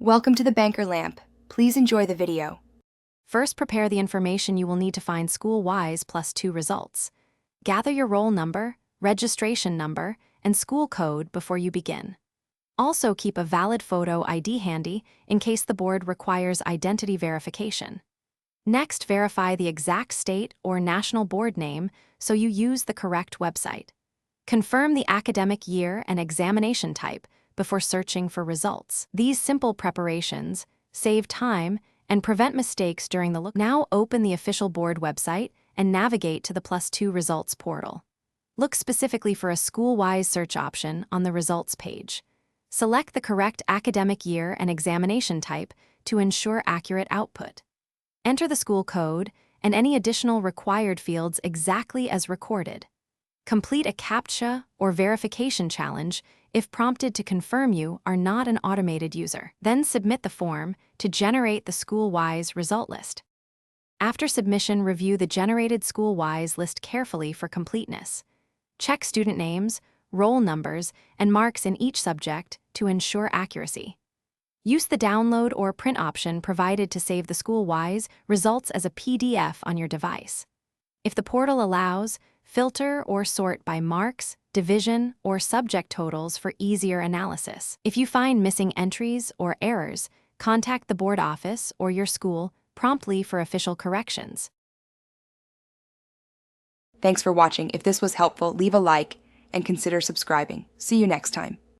Welcome to the Banker Lamp. Please enjoy the video. First, prepare the information you will need to find school-wise +2 results. Gather your roll number, registration number, and school code before you begin. Also, keep a valid photo ID handy in case the board requires identity verification. Next, verify the exact state or national board name so you use the correct website. Confirm the academic year and examination type before searching for results. These simple preparations save time and prevent mistakes during the look. Now open the official board website and navigate to the +2 results portal. Look specifically for a school-wise search option on the results page. Select the correct academic year and examination type to ensure accurate output. Enter the school code and any additional required fields exactly as recorded. Complete a CAPTCHA or verification challenge if prompted to confirm you are not an automated user. Then submit the form to generate the school-wise result list. After submission, review the generated school-wise list carefully for completeness. Check student names, roll numbers, and marks in each subject to ensure accuracy. Use the download or print option provided to save the school-wise results as a PDF on your device. If the portal allows, filter or sort by marks, division, or subject totals for easier analysis. If you find missing entries or errors, contact the board office or your school promptly for official corrections. Thanks for watching. If this was helpful, leave a like and consider subscribing. See you next time.